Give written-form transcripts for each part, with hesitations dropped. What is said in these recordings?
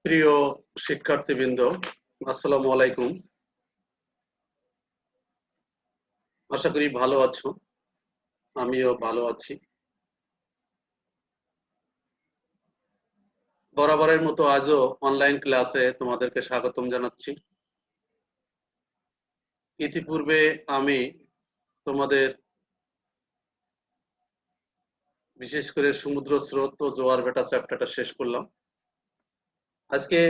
প্রিয় শিক্ষার্থীবৃন্দ, আসসালামু আলাইকুম। আশা করি ভালো আছো। আমিও ভালো আছি। বরাবরের মতো আজও অনলাইন ক্লাসে তোমাদেরকে স্বাগতম জানাচ্ছি। ইতিপূর্বে আমি তোমাদের বিশেষ করে সমুদ্র স্রোত ও জোয়ার ভাটা চ্যাপ্টারটা শেষ করলাম। আজকে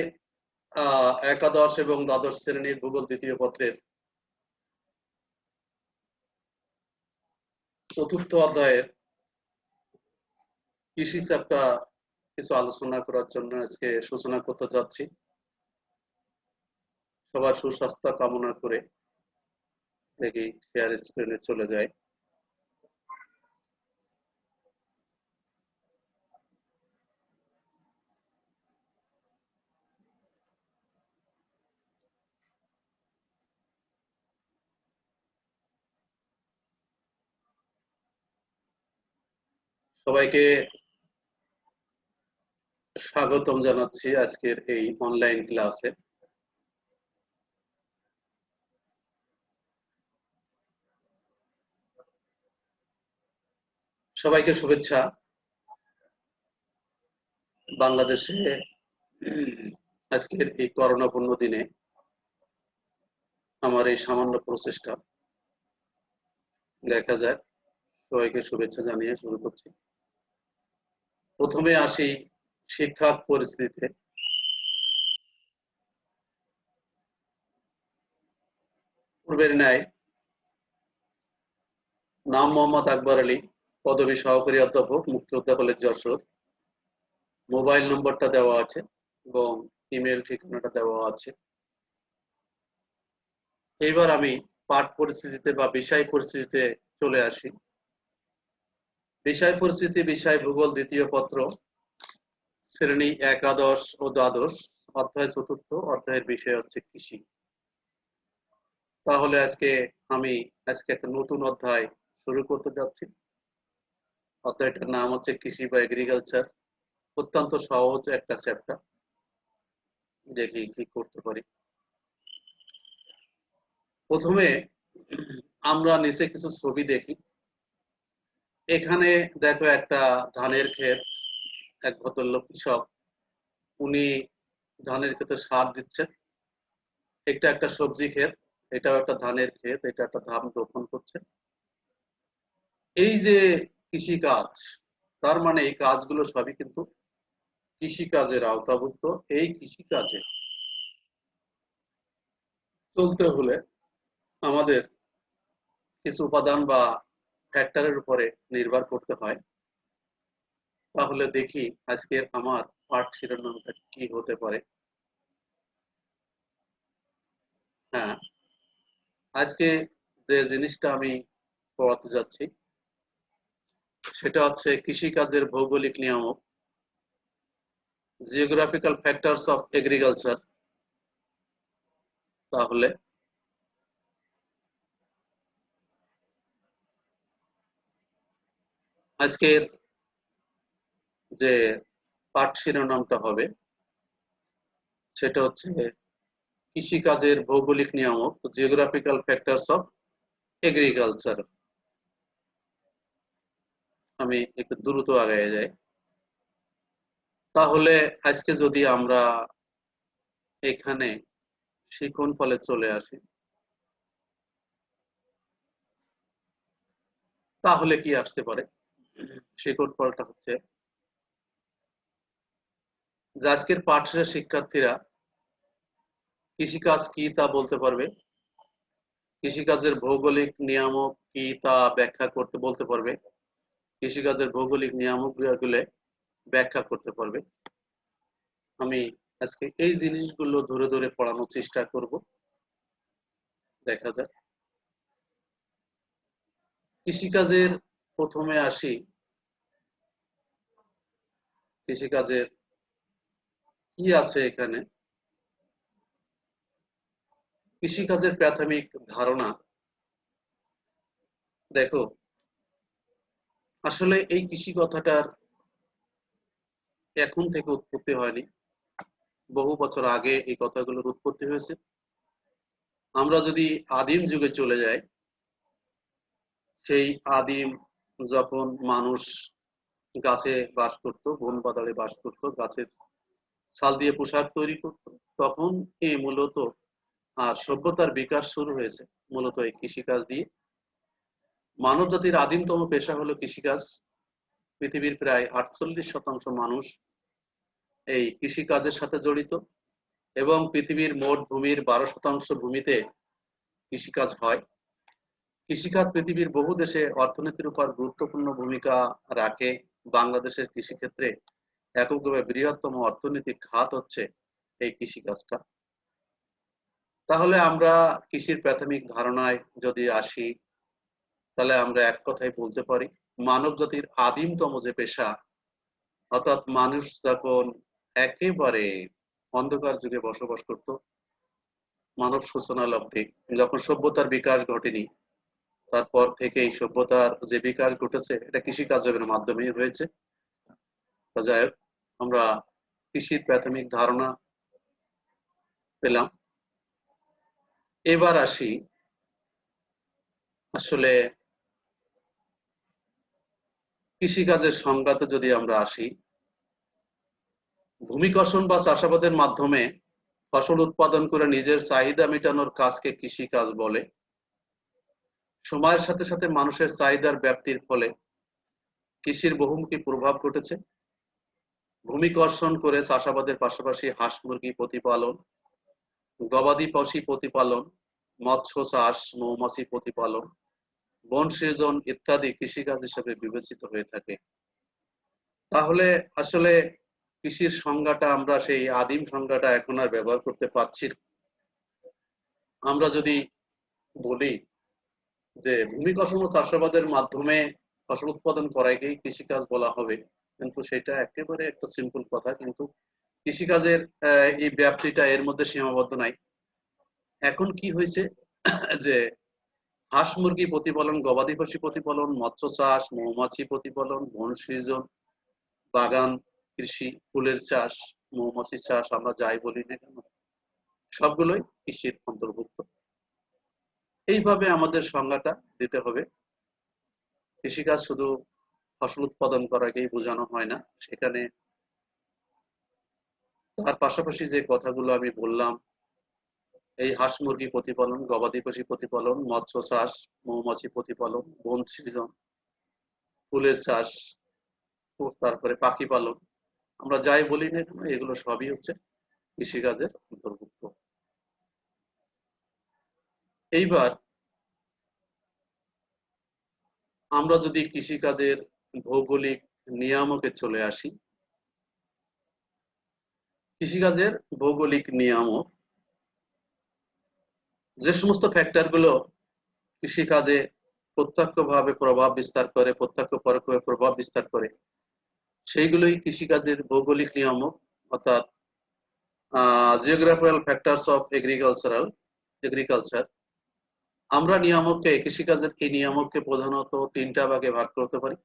একাদশ এবং দ্বাদশ শ্রেণীর ভূগোল দ্বিতীয় পত্রের চতুর্থ অধ্যায়ের কৃষি চ্যাপ্টার কিছু আলোচনা করার জন্য আজকে সূচনা করতে যাচ্ছি। সবার সুস্বাস্থ্য কামনা করে দেখি শেয়ার স্ক্রিনে চলে যায়। সবাইকে স্বাগতম জানাচ্ছি আজকের এই অনলাইন ক্লাসে। সবাইকে শুভেচ্ছা। বাংলাদেশে আজকের এই করোনাপূর্ণ দিনে আমার এই সামান্য প্রচেষ্টা দেখা যাক। সবাইকে শুভেচ্ছা জানিয়ে শুরু করছি। প্রথমে আসি শিক্ষা পরিস্থিতিতে। পূর্বের ন্যায় নাম মোহাম্মদ আকবর আলী, পদবী সহকারী অধ্যাপক, মুক্তিযোদ্ধা কলেজ যশোর। মোবাইল নম্বরটা দেওয়া আছে এবং ইমেল ঠিকানাটা দেওয়া আছে। এইবার আমি পাঠ পরিস্থিতিতে বা বিষয় পরিস্থিতিতে চলে আসি। বিষয় পরিস্থিতি, বিষয় ভূগোল দ্বিতীয় পত্র, শ্রেণী একাদশ ও দ্বাদশ, অধ্যায় চতুর্থ, অধ্যায়ের বিষয় হচ্ছে কৃষি। তাহলে আজকে একটা নতুন অধ্যায় শুরু করতে যাচ্ছি। অধ্যায়টার নাম হচ্ছে কৃষি বা এগ্রিকালচার। অত্যন্ত সহজ একটা চ্যাপ্টার, দেখি কি করতে পারি। প্রথমে আমরা নিচে কিছু ছবি দেখি। এখানে দেখো একটা ধানের ক্ষেত, এক ভদ্রলোক কৃষক, উনি ধানের ক্ষেতে সার দিচ্ছেন। এটা একটা সবজি ক্ষেত, এটাও একটা ধানের ক্ষেত, এটা একটা ধান রোপণ করছে। এই যে কৃষি কাজ, তার মানে এই কাজগুলো সবই কিন্তু কৃষি কাজের আওতাভুক্ত। এই কৃষি কাজে চলতে হলে আমাদের কিছু উপাদান বা ফ্যাক্টরের উপরে নির্ভর করতে হয়। তাহলে দেখি আজকে আমার পাঠ শিরোনামটা কি হতে পারে। হ্যাঁ, আজকে যে জিনিসটা আমি পড়াতে যাচ্ছি সেটা হচ্ছে কৃষিকাজের ভৌগোলিক নিয়ামক, জিওগ্রাফিক্যাল ফ্যাক্টরস অফ এগ্রিকালচার। তাহলে আজকের যে পাঠ শিরোনামটা হবে সেটা হচ্ছে কৃষিকাজের ভৌগোলিক নিয়ামক, জিওগ্রাফিক্যাল ফ্যাক্টরস অফ এগ্রিকালচার। আমি একটু দ্রুত আগায় যাই। তাহলে আজকে যদি আমরা এখানে শিখন ফলে চলে আসি, তাহলে কি আসতে পারে? শিখন ফলটা হচ্ছে যে আজকের পাঠের শিক্ষার্থীরা কৃষিকাজ কি তা বলতে পারবে, কৃষিকাজের ভৌগোলিক নিয়ামক কি তা ব্যাখ্যা করতে বলতে পারবে, কৃষিকাজের ভৌগোলিক নিয়ামক গুলো ব্যাখ্যা করতে পারবে। আমি আজকে এই জিনিসগুলো ধরে ধরে পড়ানোর চেষ্টা করব। দেখা যাক। কৃষিকাজের প্রথমে আসি, কৃষিকাজের কি আছে এখানে। কৃষিকাজের প্রাথমিক ধারণা দেখো, আসলে এই কৃষি কথাটার এখন থেকে উৎপত্তি হয়নি। বহু বছর আগে এই কথাগুলোর উৎপত্তি হয়েছে। আমরা যদি আদিম যুগে চলে যাই, সেই আদিম যখন মানুষ গাছে বাস করত, বন পাতালে বাস করত, গাছের ছাল দিয়ে পোশাক তৈরি করত, তখন এই মূলত আর সভ্যতার বিকাশ শুরু হয়েছে মূলত এই কৃষিকাজ দিয়ে। মানব জাতির আদিমতম পেশা হলো কৃষিকাজ। পৃথিবীর প্রায় 48% মানুষ এই কৃষিকাজের সাথে জড়িত, এবং পৃথিবীর মোট ভূমির 12% ভূমিতে কৃষিকাজ হয়। কৃষিকাজ পৃথিবীর বহু দেশে অর্থনীতির উপর গুরুত্বপূর্ণ ভূমিকা রাখে। বাংলাদেশের কৃষিক্ষেত্রে এককভাবে বৃহত্তম অর্থনৈতিক খাত হচ্ছে এই কৃষিকাজটা। তাহলে আমরা কৃষির প্রাথমিক ধারণায় যদি আসি, তাহলে আমরা এক কথায় বলতে পারি, মানব জাতির আদিমতম যে পেশা, অর্থাৎ মানুষ যখন একেবারে অন্ধকার যুগে বসবাস করত, মানব সূচনা লগ্নে, যখন সভ্যতার বিকাশ ঘটেনি, তারপর থেকে এই সভ্যতার যে বিকাশ ঘটেছে এটা কৃষিকার্যের মাধ্যমেই হয়েছে। যাই হোক, আমরা কৃষির প্রাথমিক ধারণা পেলাম। এবার আসি আসলে কৃষিকাজের সংজ্ঞাতে যদি আমরা আসি, ভূমিকর্ষণ বা চাষাবাদের মাধ্যমে ফসল উৎপাদন করে নিজের চাহিদা মেটানোর কাজকে কৃষিকাজ বলে। সময়ের সাথে সাথে মানুষের চাহিদার ব্যাপ্তির ফলে কৃষির বহুমুখী প্রভাব ঘটেছে। ভূমিকর্ষণ করে চাষাবাদের পাশাপাশি হাঁস মুরগি প্রতিপালন, গবাদি পশু প্রতিপালন, মৎস্য চাষ, মৌমাছি প্রতিপালন, বন সৃজন ইত্যাদি কৃষিকাজ হিসেবে বিবেচিত হয়ে থাকে। তাহলে আসলে কৃষির সংজ্ঞাটা আমরা সেই আদিম সংজ্ঞাটা এখন আর ব্যবহার করতে পারছি না। আমরা যদি বলি যে ভূমিকর্ষণ ও চাষাবাদের মাধ্যমে ফসল উৎপাদন করাকেই কৃষিকাজ বলা হবে, কিন্তু সেটা একেবারে একটা সিম্পল কথা। কিন্তু কৃষিকাজের এই ব্যাপ্তিটা এর মধ্যে সীমাবদ্ধ নাই। এখন কি হয়েছে যে হাঁস মুরগি প্রতিপালন, গবাদি পশু প্রতিপালন, মৎস্য চাষ, মৌমাছি প্রতিপালন, বন সৃজন, বাগান কৃষি, ফুলের চাষ, মৌমাছি চাষ, আমরা যাই বলি না কেন, সবগুলোই কৃষির অন্তর্ভুক্ত। এইভাবে আমাদের সংজ্ঞাটা দিতে হবে। কৃষিকাজ শুধু ফসল উৎপাদন করাকেই বোঝানো হয় না, সেখানে তার পাশাপাশি যে কথাগুলো আমি বললাম, এই হাঁস মুরগি প্রতিপালন, গবাদি পশু প্রতিপালন, মৎস্য চাষ, মৌমাছি প্রতিপালন, বন সৃজন, ফুলের চাষ, তারপরে পাখি পালন, আমরা যাই বলি না কেন, এগুলো সবই হচ্ছে কৃষিকাজের অন্তর্ভুক্ত। এইবার আমরা যদি কৃষিকাজের ভৌগোলিক নিয়ামকে চলে আসি, কৃষিকাজের ভৌগোলিক নিয়ামক, যে সমস্ত ফ্যাক্টর গুলো কৃষিকাজে প্রত্যক্ষভাবে প্রভাব বিস্তার করে, প্রত্যক্ষ পরোক্ষভাবে প্রভাব বিস্তার করে, সেইগুলোই কৃষিকাজের ভৌগোলিক নিয়ামক, অর্থাৎ জিওগ্রাফিক্যাল ফ্যাক্টরস অফ এগ্রিকালচার। আমরা নিয়ামককে, কৃষিকাজের এই নিয়ামককে প্রধানত তিনটা ভাগে ভাগ করতে পারি: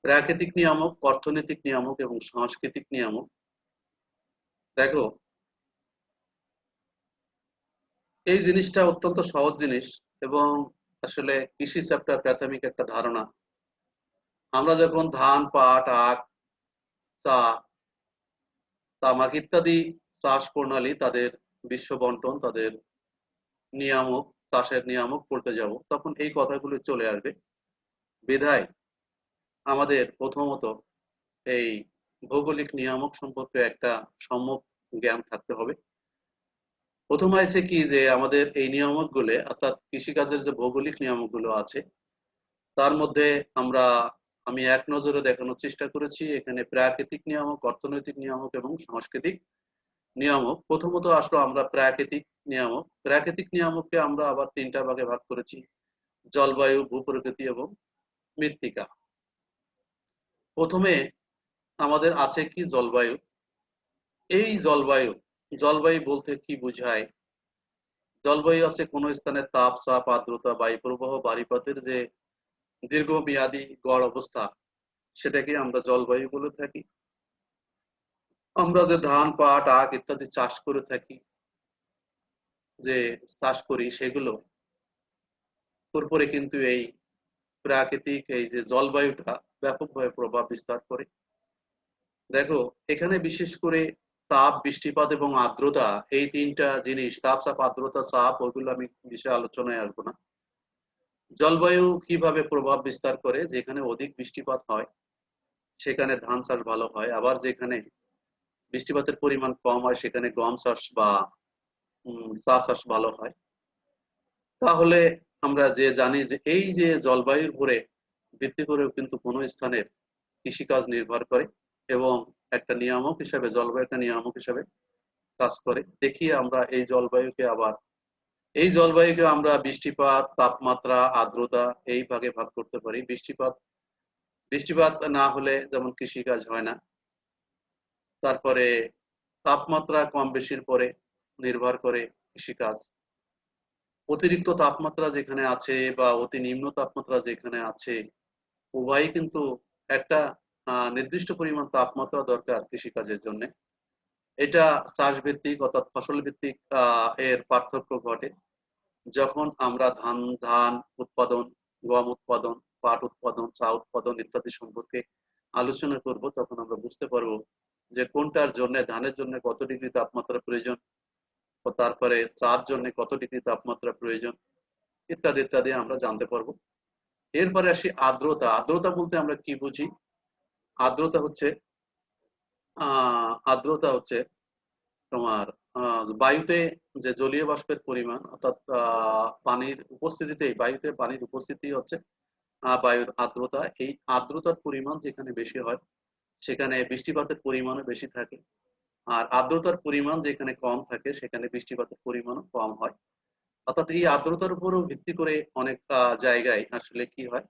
প্রাকৃতিক নিয়ামক, অর্থনৈতিক নিয়ামক এবং সাংস্কৃতিক নিয়ামক। দেখো, এই জিনিসটা অত্যন্ত সহজ জিনিস, এবং আসলে কৃষি চ্যাপ্টার প্রাথমিক একটা ধারণা। আমরা যখন ধান, পাট, আখ, চা, তামাক ইত্যাদি চাষ প্রণালী, তাদের বিশ্ব বন্টন, তাদের নিয়ামক, চাষের নিয়ামক পড়তে যাব, তখন এই কথাগুলো চলে আসবে। বিধায় আমাদের প্রথমত এই ভৌগোলিক নিয়ামক সম্পর্কে একটা সম্যক জ্ঞান থাকতে হবে। প্রথম আছে কি, যে আমাদের এই নিয়ামকগুলো, অর্থাৎ কৃষিকাজের যে ভৌগোলিক নিয়ামকগুলো আছে, তার মধ্যে আমি এক নজরে দেখানোর চেষ্টা করেছি এখানে প্রাকৃতিক নিয়ামক, অর্থনৈতিক নিয়ামক এবং সাংস্কৃতিক নিয়ামক। প্রথমত আসলো আমরা প্রাকৃতিক নিয়ামক। প্রাকৃতিক নিয়ামককে আমরা আবার তিনটা ভাগে ভাগ করেছি: জলবায়ু, ভূপ্রকৃতি এবং মৃত্তিকা। প্রথমে আমাদের আছে কি জলবায়ু। এই জলবায়ু, জলবায়ু বলতে কি বোঝায়? জলবায়ু আছে কোন স্থানের তাপ, চাপ, আর্দ্রতা, বায়ু প্রবাহ, বারিপাতের যে দীর্ঘমেয়াদী গড় অবস্থা, সেটাকে আমরা জলবায়ু বলে থাকি। আমরা যে ধান, পাট, আখ ইত্যাদি চাষ করে থাকি, যে চাষ করি সেগুলো উপরে কিন্তু এই প্রাকৃতিক এই যে জলবায়ুটা ব্যাপকভাবে প্রভাব বিস্তার করে। দেখো, এখানে বিশেষ করে তাপ, বৃষ্টিপাত এবং আর্দ্রতা, এই তিনটা জিনিস, তাপ, চাপ, আর্দ্রতা, চাপ, ওইগুলো আমি বিষয়ে আলোচনায় আসবো না। জলবায়ু কিভাবে প্রভাব বিস্তার করে, যেখানে অধিক বৃষ্টিপাত হয় সেখানে ধান চাষ ভালো হয়, আবার যেখানে বৃষ্টিপাতের পরিমাণ কম হয় সেখানে গম চাষ বা চা চাষ ভালো হয়। তাহলে আমরা যে জানি যে এই যে জলবায়ুর উপরে ভিত্তি করেও কিন্তু কোনো স্থানের কৃষিকাজ নির্ভর করে, এবং একটা নিয়ামক হিসাবে জলবায়ু একটা নিয়ামক হিসাবে কাজ করে। দেখি আমরা এই জলবায়ুকে আমরা বৃষ্টিপাত, তাপমাত্রা, আর্দ্রতা এই ভাগে ভাগ করতে পারি। বৃষ্টিপাত না হলে যেমন কৃষিকাজ হয় না। তারপরে তাপমাত্রা কম বেশির পরে নির্ভর করে কৃষিকাজ। অতিরিক্ত তাপমাত্রা যেখানে আছে বা অতি নিম্ন তাপমাত্রা যেখানে আছে, উভয়ই কিন্তু একটা নির্দিষ্ট পরিমাণ তাপমাত্রা দরকার কৃষিকাজের জন্য। এটা চাষ ভিত্তিক অর্থাৎ ফসল ভিত্তিক এর পার্থক্য ঘটে। যখন আমরা ধান উৎপাদন, গম উৎপাদন, পাট উৎপাদন, চা উৎপাদন ইত্যাদি সম্পর্কে আলোচনা করব, তখন আমরা বুঝতে পারবো যে কোনটার জন্য, ধানের জন্য কত ডিগ্রি তাপমাত্রা প্রয়োজন, ও তারপরে চার জন্য কত ডিগ্রি তাপমাত্রা প্রয়োজন, ইত্যাদি ইত্যাদি আমরা জানতে পারবো। এরপরে আসি আর্দ্রতা। আর্দ্রতা বলতে আমরা কি বুঝি? আর্দ্রতা হচ্ছে আর্দ্রতা হচ্ছে তোমার বায়ুতে যে জলীয় বাষ্পের পরিমাণ, অর্থাৎ পানির উপস্থিতিতে, বায়ুতে পানির উপস্থিতি হচ্ছে বায়ুর আর্দ্রতা। এই আর্দ্রতার পরিমাণ যেখানে বেশি হয় সেখানে বৃষ্টিপাতের পরিমাণও বেশি থাকে, আর আর্দ্রতার পরিমাণ যেখানে কম থাকে সেখানে বৃষ্টিপাতের পরিমাণও কম হয়। অর্থাৎ এই আর্দ্রতার উপরও ভিত্তি করে অনেক জায়গায় আসলে কি হয়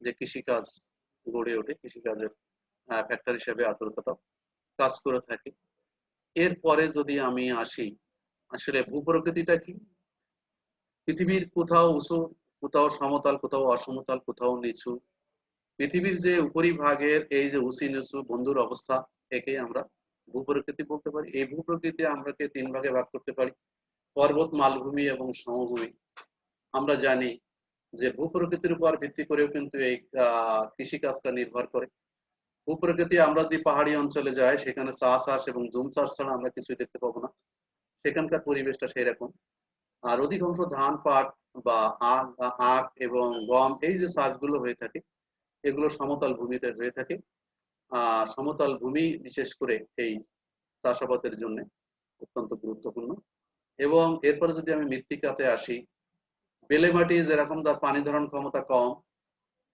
যে কৃষিকাজ গড়ে ওঠে, কৃষিকাজের ফ্যাক্টর হিসেবে আর্দ্রতাটা কাজ করে থাকে। এরপরে যদি আমি আসি, আসলে ভূপ্রকৃতিটা কি? পৃথিবীর কোথাও উঁচু, কোথাও সমতল, কোথাও অসমতল, কোথাও নিচু। পৃথিবীর যে উপরিভাগের এই যে উঁচু নিচু বন্ধুর অবস্থা, একে আমরা ভূপ্রকৃতি বলতে পারি। এই ভূপ্রকৃতি আমরাকে তিন ভাগে ভাগ করতে পারি: পর্বত, মালভূমি এবং সমভূমি। আমরা জানি যে ভূপ্রকৃতির উপর ভিত্তি করেও কিন্তু এই কৃষিকাজটা নির্ভর করে। ভূপ্রকৃতি, আমরা যদি পাহাড়ি অঞ্চলে যাই সেখানে চা চাষ এবং জুম চাষ ছাড়া আমরা কিছুই দেখতে পাবো না, সেখানকার পরিবেশটা সেই রকম। আর অধিকাংশ ধান, পাট বা আখ এবং গম, এই যে চাষগুলো হয়ে থাকে এগুলো সমতল ভূমিতে হয়ে থাকে। আর সমতল ভূমি বিশেষ করে এই চাষাবাদের জন্য অত্যন্ত গুরুত্বপূর্ণ। এবং এরপরে যদি আমি মৃত্তিকাতে আসি, বেলে মাটি যেরকম তার পানি ধারণ ক্ষমতা কম,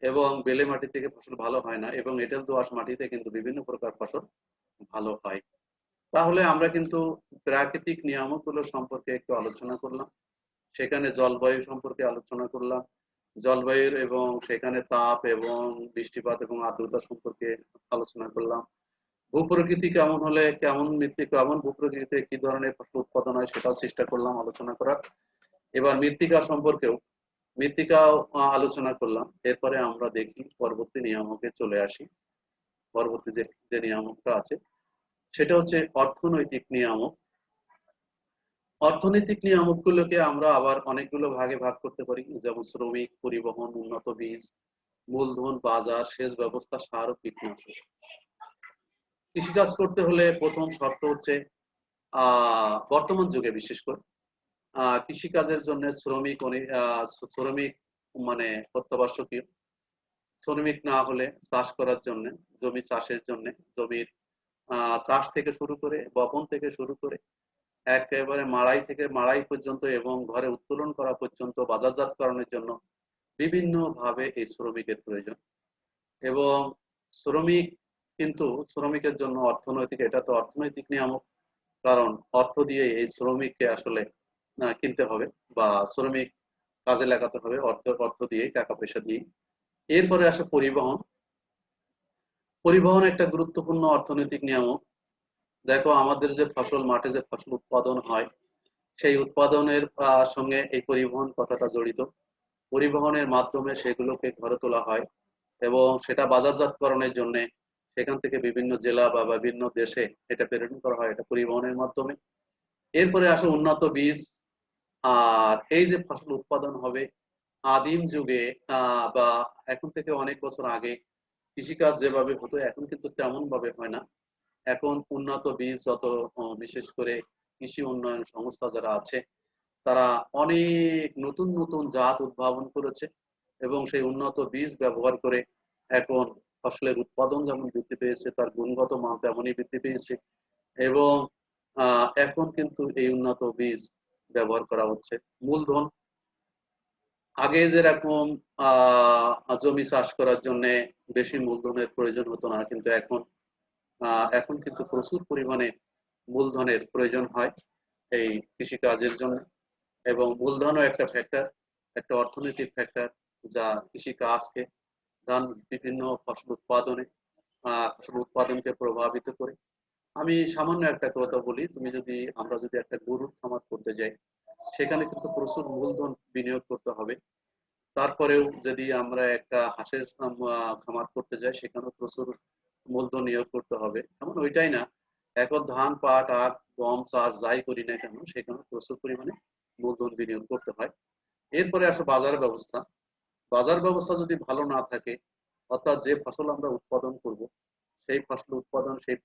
এবং বেলে মাটি থেকে ফসল ভালো হয় না, এবং এঁটেল দোআঁশ মাটিতে কিন্তু বিভিন্ন প্রকার ফসল ভালো হয়। তাহলে আমরা কিন্তু প্রাকৃতিক নিয়ামকগুলো সম্পর্কে একটু আলোচনা করলাম, সেখানে জলবায়ু সম্পর্কে আলোচনা করলাম, জলবায়ুর এবং সেখানে তাপ এবং বৃষ্টিপাত এবং আর্দ্রতা সম্পর্কে আলোচনা করলাম। ভূপ্রকৃতি কেমন হলে কেমন ভূপ্রকৃতিতে কি ধরনের ফসল উৎপাদন হয় সেটাও চেষ্টা করলাম আলোচনা করার। এবার মৃত্তিকা সম্পর্কেও মৃত্তিকাও আলোচনা করলাম। এরপরে আমরা দেখি পরবর্তী নিয়ামকে চলে আসি। পরবর্তী যে নিয়ামকটা আছে সেটা হচ্ছে অর্থনৈতিক নিয়ামক। অর্থনৈতিক নিয়ামকগুলোকে আমরা আবার অনেকগুলো ভাগে ভাগ করতে পারি, যেমন শ্রমিক, পরিবহন, উন্নত বীজ, মূলধন, বাজার, সেচ ব্যবস্থা, সার ও কীটনাশক। কৃষিকাজ করতে হলে প্রথম শর্ত হচ্ছে বর্তমান যুগে বিশেষ করে কৃষিকাজের জন্য শ্রমিক মানে অত্যাবশ্যকীয়। শ্রমিক না হলে চাষ করার জন্য, জমি চাষের জন্য, জমির চাষ থেকে শুরু করে, বপন থেকে শুরু করে একেবারে মাড়াই পর্যন্ত এবং ঘরে উত্তোলন করা পর্যন্ত বাজারজাতকরণের জন্য বিভিন্ন ভাবে এই শ্রমিকের প্রয়োজন। এবং শ্রমিক কিন্তু শ্রমিকের জন্য এটা তো অর্থনৈতিক নিয়ামক, কারণ অর্থ দিয়ে এই শ্রমিককে আসলে কিনতে হবে বা শ্রমিক কাজে লাগাতে হবে, অর্থ দিয়ে, টাকা পয়সা দিয়ে। এরপরে আসে পরিবহন। পরিবহন একটা গুরুত্বপূর্ণ অর্থনৈতিক নিয়ামক। দেখো, আমাদের যে ফসল, মাঠে যে ফসল উৎপাদন হয় সেই উৎপাদনের সঙ্গে এই পরিবহন কথাটা জড়িত। পরিবহনের মাধ্যমে সেগুলোকে ঘরে তোলা হয় এবং সেটা বাজারজাতকরণের জন্য সেখান থেকে বিভিন্ন জেলা বা বিভিন্ন দেশে এটা প্রেরণ করা হয়, এটা পরিবহনের মাধ্যমে। এরপরে আসে উন্নত বীজ। আর এই যে ফসল উৎপাদন হবে, আদিম যুগে বা এখন থেকে অনেক বছর আগে কৃষিকাজ যেভাবে হতো এখন কিন্তু তেমন ভাবে হয় না। এখন উন্নত বীজ যত, বিশেষ করে কৃষি উন্নয়ন সংস্থা যারা আছে তারা অনেক নতুন নতুন জাত উদ্ভাবন করেছে এবং সেই উন্নত বীজ ব্যবহার করে এখন ফসলের উৎপাদন যেমন বৃদ্ধি পেয়েছে, তার গুণগত মান তেমনই বৃদ্ধি পেয়েছে। এবং এখন কিন্তু এই উন্নত বীজ ব্যবহার করা হচ্ছে। মূলধন, আগে যেরকম জমি চাষ করার জন্য বেশি মূলধনের প্রয়োজন হতো না, কিন্তু এখন কিন্তু প্রচুর পরিমাণে মূলধনের প্রয়োজন হয় এই কৃষিকাজের জন্য। এবং মূলধনও একটা ফ্যাক্টর, একটা অর্থনৈতিক ফ্যাক্টর যা কৃষিকাজকে, ধান বিভিন্ন ফসল উৎপাদনকে প্রভাবিত করে। আমি সামান্য একটা কথা বলি, আমরা যদি একটা গরুর খামার করতে যাই সেখানে কিন্তু প্রচুর মূলধন বিনিয়োগ করতে হবে। তারপরেও যদি আমরা একটা হাঁসের খামার করতে যাই সেখানেও প্রচুর মূলধন নিয়োগ করতে হবে। এমন ওইটাই না, এখন ধান, পাট, আখ, গম চাষ যাই করি না কেন সেখানে প্রচুর পরিমাণে মূলধন বিনিয়োগ করতে হয়। এরপরে আসে বাজার ব্যবস্থা। বাজার ব্যবস্থা যদি ভালো না থাকে, অর্থাৎ যে ফসল আমরা উৎপাদন করব সেই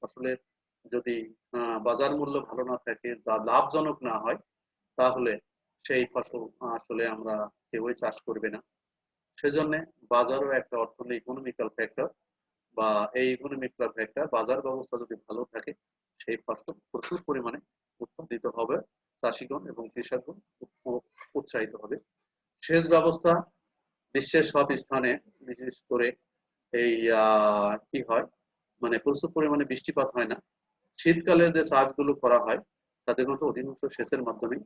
ফসলের যদি বাজার মূল্য ভালো না থাকে বা লাভজনক না হয়, তাহলে সেই ফসল আসলে আমরা কেউই চাষ করবে না। সেজন্য বাজারও একটা ইকোনমিক্যাল ফ্যাক্টর, বা এই ইকোনমিক্যাল ফ্যাক্টর, বাজার ব্যবস্থা যদি ভালো থাকে সেই ফসল প্রচুর পরিমাণে উৎপাদিত হবে, চাষিগণ এবং কৃষকগণ উৎসাহিত হবে। সেচ ব্যবস্থা বিশ্বের সব স্থানে, বিশেষ করে এই কি হয়, মানে প্রচুর পরিমাণে বৃষ্টিপাত হয় না। শীতকালে যে চাষগুলো করা হয় সাধারণত অধিকাংশ সেচের মাধ্যমে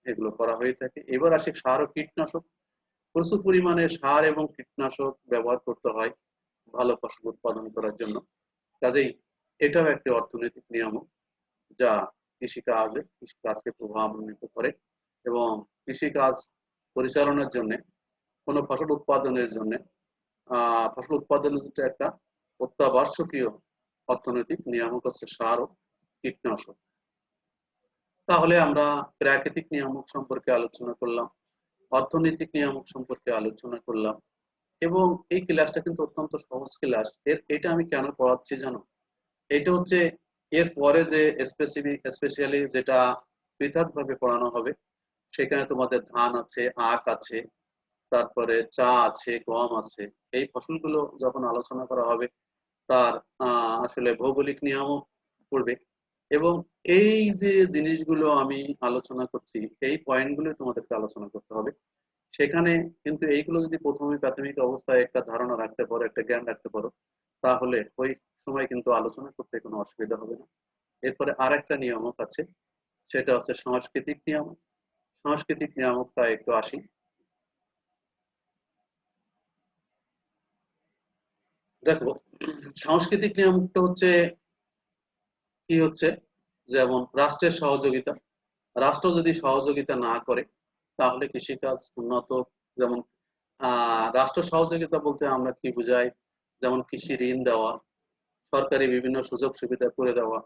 এগুলো করা হয়ে থাকে। এবার আসে সার ও কীটনাশক। প্রচুর পরিমাণে সার এবং কীটনাশক ব্যবহার করতে হয় ভালো ফসল উৎপাদন করার জন্য। কাজেই এটাও একটি অর্থনৈতিক নিয়ামক যা কৃষিকাজকে প্রভাবান্বিত করে। এবং কৃষিকাজ পরিচালনার জন্য, কোনো ফসল উৎপাদনের জন্য, ফসল উৎপাদনের জন্য একটা অত্যাবশ্যকীয় অর্থনৈতিক নিয়ামক হচ্ছে সার ও কীটনাশক। তাহলে আমরা প্রাকৃতিক নিয়ামক সম্পর্কে আলোচনা করলাম, অর্থনৈতিক নিয়ামক সম্পর্কে আলোচনা করলাম। এবং এই ক্লাসটা কিন্তু অত্যন্ত সহজ ক্লাস। এটা আমি কেন পড়াচ্ছি জানো? এটা হচ্ছে এর পরে যে স্পেশালি যেটা পৃথক ভাবে পড়ানো হবে, সেখানে তোমাদের ধান আছে, আখ আছে, তারপরে চা আছে, গম আছে। এই ফসলগুলো যখন আলোচনা করা হবে তার আসলে ভৌগোলিক নিয়ামক পড়বে। এবং এই যে জিনিসগুলো আমি আলোচনা করছি এই পয়েন্টগুলো তোমাদেরকে আলোচনা করতে হবে। সেখানে কিন্তু এইগুলো যদি প্রথমে প্রাথমিক অবস্থায় একটা ধারণা রাখতে পারো, একটা জ্ঞান রাখতে পারো, তাহলে ওই সময় কিন্তু আলোচনা করতে কোনো অসুবিধা হবে না। এরপরে আর একটা নিয়ামক আছে, সেটা হচ্ছে সাংস্কৃতিক নিয়ামক। সাংস্কৃতিক নিয়ামকটা একটু আসি। দেখো, সাংস্কৃতিক নিয়ামকটা হচ্ছে কি হচ্ছে, যেমন রাষ্ট্রের সহযোগিতা। রাষ্ট্র যদি সহযোগিতা না করে তাহলে কৃষিকাজ উন্নত, যেমন রাষ্ট্র সহযোগিতা বলতে আমরা কি বুঝাই, যেমন কৃষি ঋণ দেওয়া, সরকারি বিভিন্ন সুযোগ সুবিধা করে দেওয়া।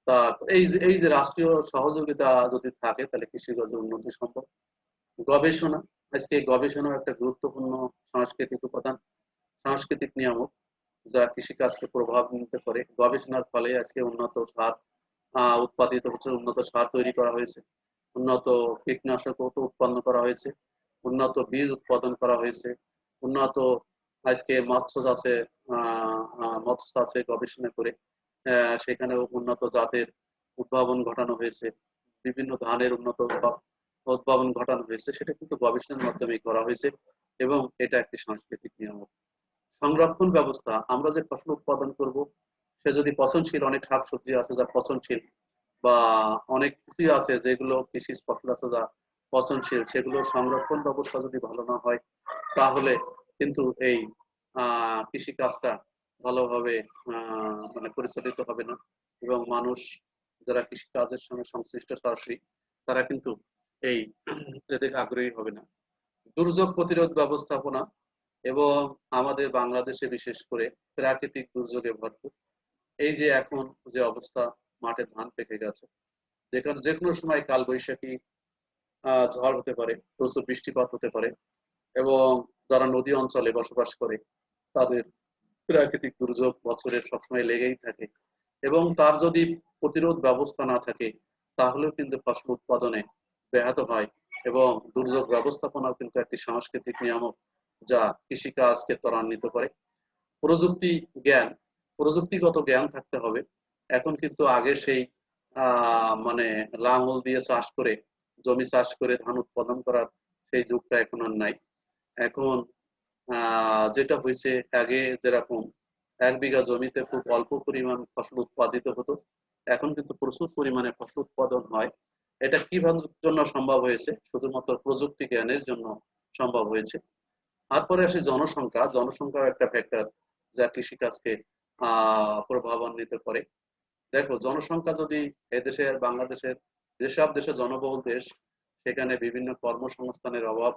তারপর এই যে রাষ্ট্রীয় সহযোগিতা যদি থাকে তাহলে কৃষিকাজের উন্নতি সম্ভব। গবেষণা, আজকে গবেষণার একটা গুরুত্বপূর্ণ সাংস্কৃতিক উপাদান, সাংস্কৃতিক নিয়ামক যা কৃষিকাজকে প্রভাবিত করে। গবেষণার ফলে আজকে উন্নত সার উৎপাদিত হচ্ছে, উন্নত সার তৈরি করা হয়েছে, উন্নত কীটনাশক উৎপন্ন করা হয়েছে, উন্নত বীজ উৎপাদন করা হয়েছে, উন্নত আজকে মৎস্য চাষে গবেষণা করে সেখানেও উন্নত জাতের উদ্ভাবন ঘটানো হয়েছে, বিভিন্ন ধানের উন্নত উদ্ভাবন ঘটানো হয়েছে, সেটা কিন্তু গবেষণার মাধ্যমে করা হয়েছে। এবং এটা একটি সাংস্কৃতিক নিয়ামক। সংরক্ষণ ব্যবস্থা, আমরা যে ফসল উৎপাদন করব সে যদি পচনশীল, অনেক শাকসবজি আছে যা পচনশীল, বা অনেক কিছুই আছে যেগুলো কৃষি ফসল আছে যা পচনশীল, সেগুলো সংরক্ষণ ব্যবস্থা যদি ভালো না হয় তাহলে কিন্তু এই কৃষি কাজটা ভালোভাবে মানে পরিচালিত হবে না। এবং মানুষ যারা কৃষি কাজের সঙ্গে সংশ্লিষ্ট সরাসরি, তারা কিন্তু এই এদের আগ্রহী হবে না। দুর্যোগ প্রতিরোধ ব্যবস্থাপনা, এবং আমাদের বাংলাদেশে বিশেষ করে প্রাকৃতিক দুর্যোগে ভরপুর। এই যে এখন যে অবস্থা, মাঠে ধান পেকে গেছে, যেখানে যে কোনো সময় কালবৈশাখী ঝড় হতে পারে, প্রচুর বৃষ্টিপাত হতে পারে, এবং যারা নদী অঞ্চলে বসবাস করে তাদের প্রাকৃতিক দুর্যোগ বছরের সবসময় লেগেই থাকে, এবং তার যদি প্রতিরোধ ব্যবস্থা না থাকে তাহলেও কিন্তু ফসল উৎপাদনে ব্যাহত হয়। এবং দুর্যোগ ব্যবস্থাপনাও কিন্তু একটি সাংস্কৃতিক নিয়ামক যা কৃষিকাজকে ত্বরান্বিত করে। প্রযুক্তি জ্ঞান, প্রযুক্তিগত জ্ঞান থাকতে হবে। এখন কিন্তু আগে সেই মানে লাঙল দিয়ে চাষ করে, জমি চাষ করে ধান উৎপাদন করার সেই যুগটা এখন আর নাই। এখন যেটা হয়েছে, আগে যেরকম 1 বিঘা জমিতে খুব অল্প পরিমাণ ফসল উৎপাদিত হতো, এখন কিন্তু প্রচুর পরিমাণে ফসল উৎপাদন হয়। এটা কিভাবে জন্য সম্ভব হয়েছে? শুধুমাত্র প্রযুক্তি জ্ঞানের জন্য সম্ভব হয়েছে। তারপরে আসে জনসংখ্যা। জনসংখ্যার একটা ফ্যাক্টর যা কৃষিকাজকে প্রভাবান্বিত করে। দেখো, জনসংখ্যা যদি এদেশের বাংলাদেশের যেসব দেশে জনবহুল দেশ, সেখানে বিভিন্ন কর্মসংস্থানের অভাব,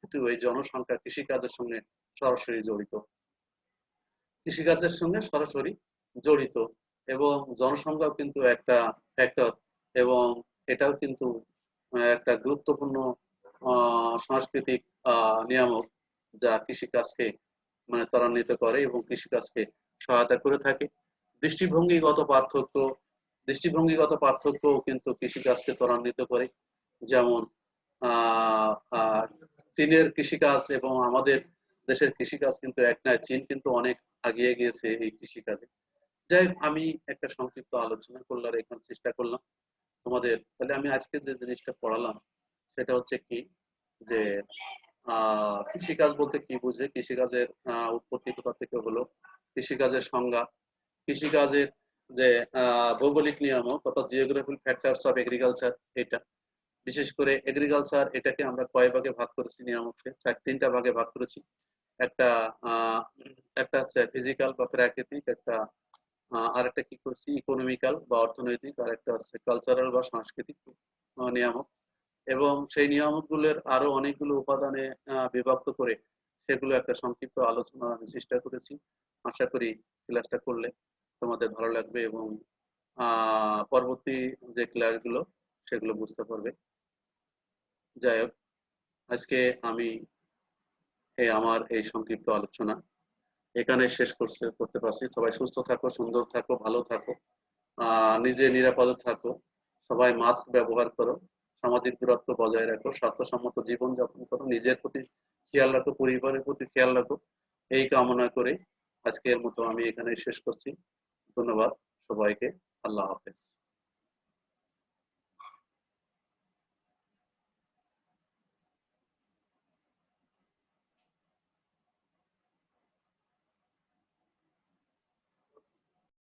কিন্তু এই জনসংখ্যা কৃষিকাজের সঙ্গে সরাসরি জড়িত, কৃষিকাজের সঙ্গে সরাসরি জড়িত। এবং জনসংখ্যাও কিন্তু একটা ফ্যাক্টর, এবং এটাও কিন্তু একটা গুরুত্বপূর্ণ সাংস্কৃতিক নিয়ামক যা কৃষিকাজকে মানে ত্বরান্বিত করে এবং কৃষিকাজকে সহায়তা করে থাকে। দৃষ্টিভঙ্গিগত পার্থক্য, দৃষ্টিভঙ্গিগত পার্থক্যও কিন্তু কৃষিকাজকে ত্বরান্বিত করে। যেমন আহ আহ চীনের কৃষিকাজ এবং আমাদের দেশের কৃষিকাজ কিন্তু এক নয়। চীন কিন্তু অনেক আগিয়ে গিয়েছে এই কৃষিকাজে। যাই হোক, আমি একটা সংক্ষিপ্ত আলোচনা করলাম, এখানে চেষ্টা করলাম তোমাদের। তাহলে আমি আজকে যে জিনিসটা পড়ালাম সেটা হচ্ছে কি, যে কৃষিকাজ বলতে কি বুঝে, কৃষিকাজের উৎপত্তি কোথা থেকে হলো, কৃষিকাজের সংজ্ঞা, কৃষিকাজের যে ভৌগোলিক নিয়ামক অর্থাৎ জিওগ্রাফিক ফ্যাক্টরস অফ এগ্রিকালচার, এটা বিশেষ করে এগ্রিকালচার, এটাকে আমরা কয় ভাগে ভাগ করেছি নিয়ামককে? 3টা ভাগে ভাগ করেছি। একটা আহ একটা হচ্ছে ফিজিক্যাল বা প্রাকৃতিক, একটা আরেকটা কি করছি ইকোনমিক্যাল বা অর্থনৈতিক, আর একটা হচ্ছে কালচারাল বা সাংস্কৃতিক নিয়ামক। এবং সেই নিয়ামকগুলোর আরো অনেকগুলো উপাদানে বিভক্ত করে সেগুলো একটা সংক্ষিপ্ত আলোচনা আমি চেষ্টা করেছি। আশা করি ক্লাসটা করলে তোমাদের ভালো লাগবে এবং পরবর্তী যে ক্লাসগুলো সেগুলো বুঝতে পারবে। যাই হোক, আজকে আমি আমার এই সংক্ষিপ্ত আলোচনা এখানে শেষ করতে পারছি। সবাই সুস্থ থাকো, সুন্দর থাকো, ভালো থাকো, নিজে নিরাপদে থাকো, সবাই মাস্ক ব্যবহার করো, সামাজিক দূরত্ব বজায় রাখো, স্বাস্থ্যসম্মত জীবন যাপন করো, নিজের প্রতি খেয়াল রাখো, পরিবারের প্রতি খেয়াল রাখো। এই কামনা করে আজকের মতো আমি এখানে শেষ করছি। ধন্যবাদ সবাইকে। আল্লাহ হাফেজ।